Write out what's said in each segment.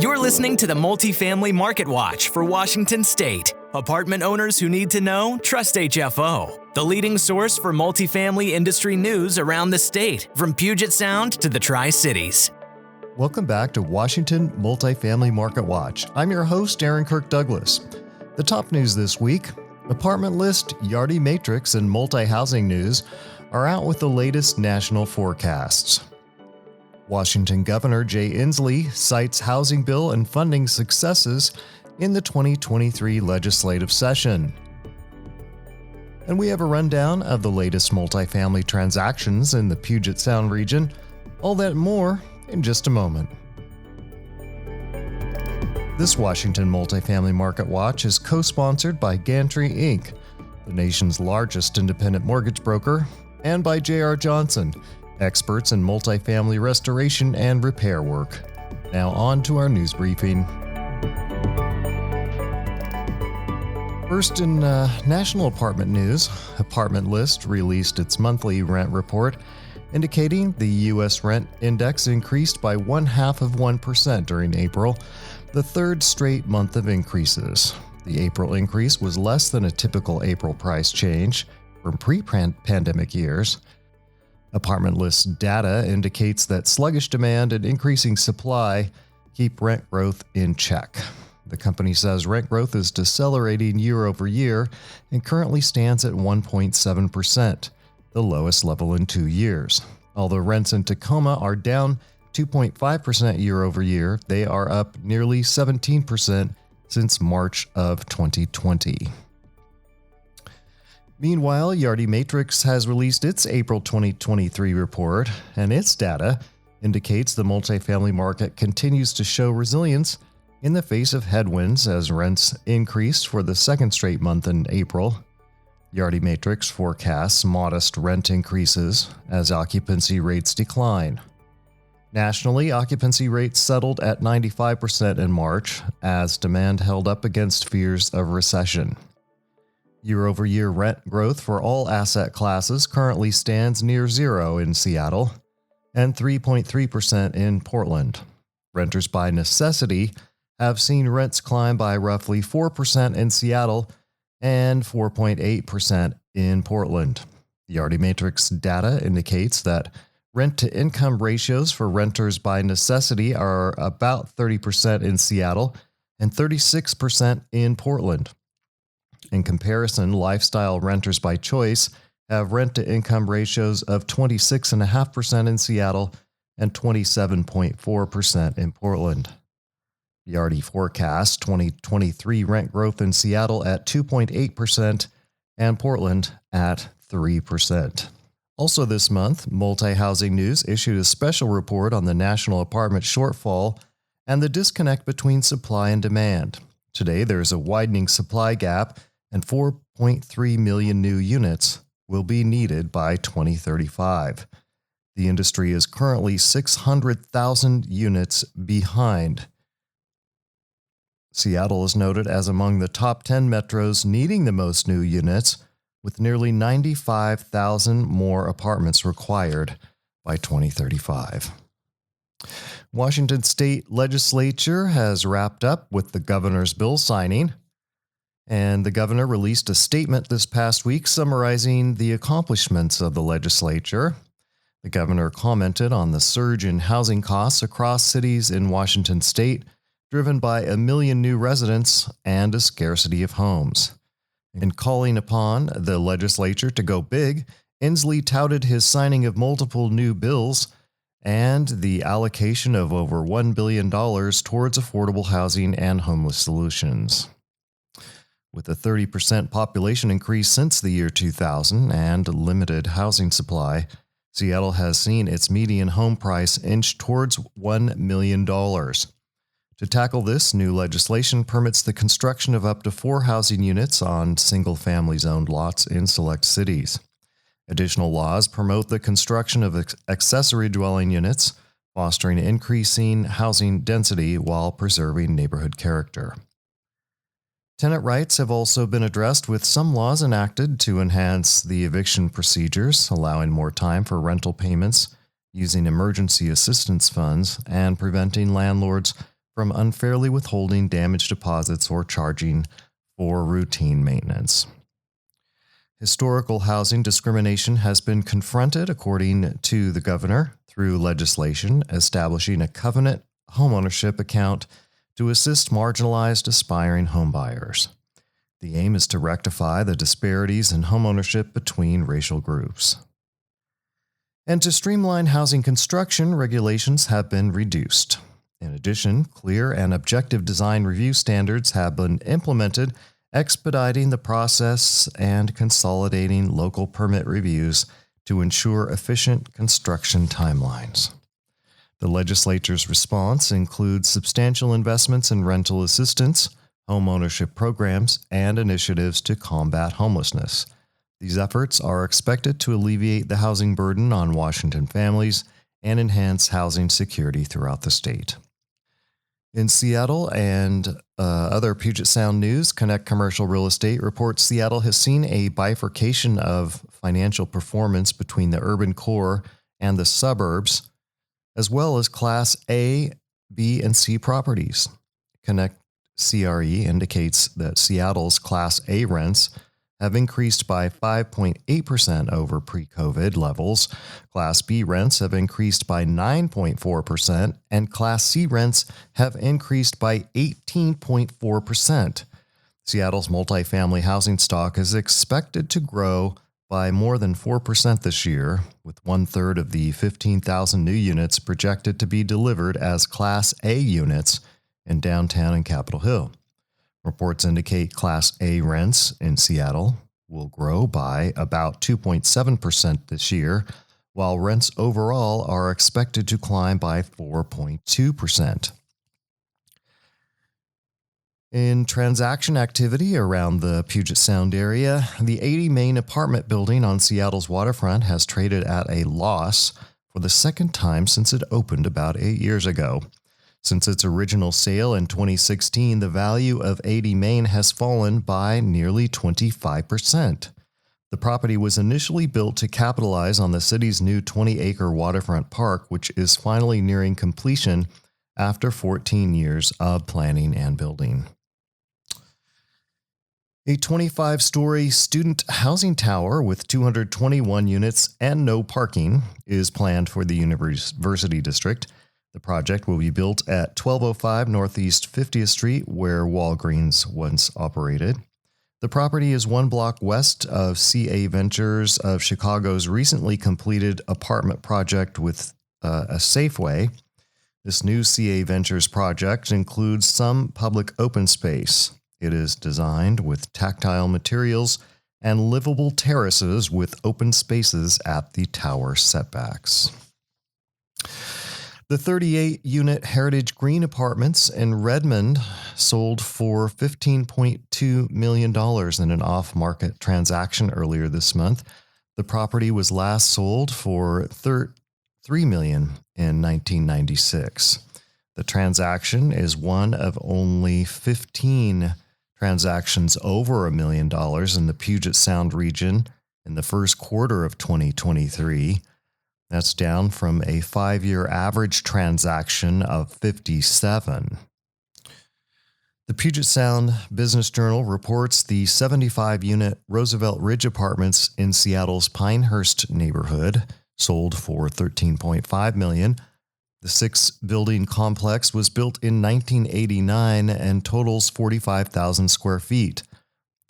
You're listening to the Multifamily Market Watch for Washington State. Apartment owners who need to know, trust HFO, the leading source for multifamily industry news around the state, from Puget Sound to the Tri-Cities. Welcome back to Washington Multifamily Market Watch. I'm your host, Aaron Kirk Douglas. The top news this week: apartment list, Yardi Matrix, and multi-housing news are out with the latest national forecasts. Washington Governor Jay Inslee cites housing bill and funding successes in the 2023 legislative session. And we have a rundown of the latest multifamily transactions in the Puget Sound region. All that and more in just a moment. This Washington Multifamily Market Watch is co-sponsored by Gantry Inc., the nation's largest independent mortgage broker, and by J.R. Johnson, experts in multifamily restoration and repair work. Now on to our news briefing. First, in national apartment news, Apartment List released its monthly rent report, indicating the U.S. rent index increased by 0.5% during April, the third straight month of increases. The April increase was less than a typical April price change from pre-pandemic years. Apartment List data indicates that sluggish demand and increasing supply keep rent growth in check. The company says rent growth is decelerating year over year and currently stands at 1.7%, the lowest level in 2 years. Although rents in Tacoma are down 2.5% year over year, they are up nearly 17% since March of 2020. Meanwhile, Yardi Matrix has released its April 2023 report, and its data indicates the multifamily market continues to show resilience in the face of headwinds as rents increased for the second straight month in April. Yardi Matrix forecasts modest rent increases as occupancy rates decline. Nationally, occupancy rates settled at 95% in March as demand held up against fears of recession. Year-over-year rent growth for all asset classes currently stands near zero in Seattle and 3.3% in Portland. Renters by necessity have seen rents climb by roughly 4% in Seattle and 4.8% in Portland. The Yardi Matrix data indicates that rent-to-income ratios for renters by necessity are about 30% in Seattle and 36% in Portland. In comparison, lifestyle renters by choice have rent-to-income ratios of 26.5% in Seattle and 27.4% in Portland. Yardi forecasts 2023 rent growth in Seattle at 2.8% and Portland at 3%. Also this month, Multi-Housing News issued a special report on the national apartment shortfall and the disconnect between supply and demand. Today, there is a widening supply gap, and 4.3 million new units will be needed by 2035. The industry is currently 600,000 units behind. Seattle is noted as among the top 10 metros needing the most new units, with nearly 95,000 more apartments required by 2035. Washington State Legislature has wrapped up with the governor's bill signing, and the governor released a statement this past week summarizing the accomplishments of the legislature. The governor commented on the surge in housing costs across cities in Washington State, driven by 1 million new residents and a scarcity of homes. In calling upon the legislature to go big, Inslee touted his signing of multiple new bills and the allocation of over $1 billion towards affordable housing and homeless solutions. With a 30% population increase since the year 2000 and limited housing supply, Seattle has seen its median home price inch towards $1 million. To tackle this, new legislation permits the construction of up to 4 housing units on single-family zoned lots in select cities. Additional laws promote the construction of accessory dwelling units, fostering increasing housing density while preserving neighborhood character. Tenant rights have also been addressed with some laws enacted to enhance the eviction procedures, allowing more time for rental payments, using emergency assistance funds, and preventing landlords from unfairly withholding damage deposits or charging for routine maintenance. Historical housing discrimination has been confronted, according to the governor, through legislation establishing a covenant homeownership account to assist marginalized aspiring homebuyers. The aim is to rectify the disparities in homeownership between racial groups. And to streamline housing construction, regulations have been reduced. In addition, clear and objective design review standards have been implemented, expediting the process and consolidating local permit reviews to ensure efficient construction timelines. The legislature's response includes substantial investments in rental assistance, homeownership programs, and initiatives to combat homelessness. These efforts are expected to alleviate the housing burden on Washington families and enhance housing security throughout the state. In Seattle and other Puget Sound news, Connect Commercial Real Estate reports Seattle has seen a bifurcation of financial performance between the urban core and the suburbs, as well as Class A, B, and C properties. Connect CRE indicates that Seattle's Class A rents have increased by 5.8% over pre-COVID levels. Class B rents have increased by 9.4%, and Class C rents have increased by 18.4%. Seattle's multifamily housing stock is expected to grow by more than 4% this year, with 1/3 of the 15,000 new units projected to be delivered as Class A units in downtown and Capitol Hill. Reports indicate Class A rents in Seattle will grow by about 2.7% this year, while rents overall are expected to climb by 4.2%. In transaction activity around the Puget Sound area, the 80 Main apartment building on Seattle's waterfront has traded at a loss for the second time since it opened about 8 years ago. Since its original sale in 2016, the value of 80 Main has fallen by nearly 25%. The property was initially built to capitalize on the city's new 20-acre waterfront park, which is finally nearing completion after 14 years of planning and building. A 25-story student housing tower with 221 units and no parking is planned for the University District. The project will be built at 1205 Northeast 50th Street, where Walgreens once operated. The property is 1 block west of CA Ventures of Chicago's recently completed apartment project with a Safeway. This new CA Ventures project includes some public open space. It is designed with tactile materials and livable terraces with open spaces at the tower setbacks. The 38-unit Heritage Green Apartments in Redmond sold for $15.2 million in an off-market transaction earlier this month. The property was last sold for $3 million in 1996. The transaction is one of only 15 transactions over $1 million in the Puget Sound region in the first quarter of 2023. That's down from a 5-year average transaction of 57. The Puget Sound Business Journal reports the 75-unit Roosevelt Ridge Apartments in Seattle's Pinehurst neighborhood sold for $13.5 million. The 6-building complex was built in 1989 and totals 45,000 square feet.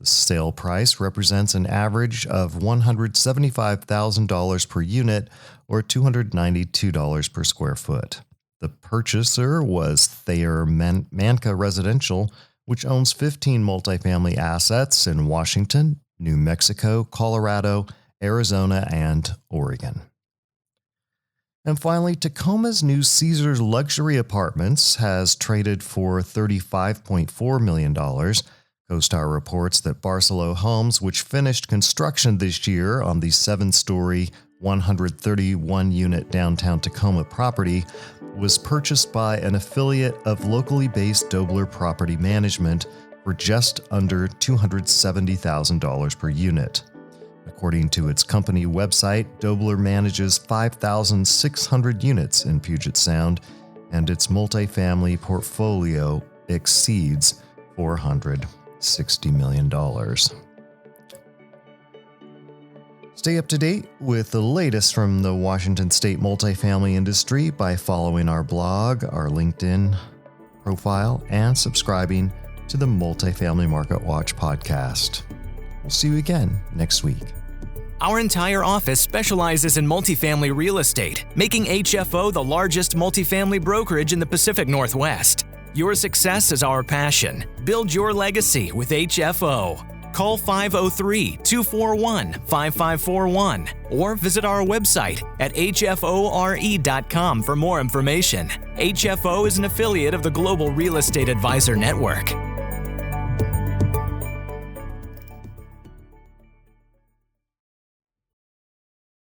The sale price represents an average of $175,000 per unit, or $292 per square foot. The purchaser was Thayer Manka Residential, which owns 15 multifamily assets in Washington, New Mexico, Colorado, Arizona, and Oregon. And finally, Tacoma's new Caesars luxury apartments has traded for $35.4 million. CoStar reports that Barcelo Homes, which finished construction this year on the 7-story, 131-unit downtown Tacoma property, was purchased by an affiliate of locally based Dobler Property Management for just under $270,000 per unit. According to its company website, Dobler manages 5,600 units in Puget Sound and its multifamily portfolio exceeds $460 million. Stay up to date with the latest from the Washington State multifamily industry by following our blog, our LinkedIn profile, and subscribing to the Multifamily Market Watch podcast. We'll see you again next week. Our entire office specializes in multifamily real estate, making HFO the largest multifamily brokerage in the Pacific Northwest. Your success is our passion. Build your legacy with HFO. Call 503-241-5541 or visit our website at hfore.com for more information. HFO is an affiliate of the Global Real Estate Advisor Network.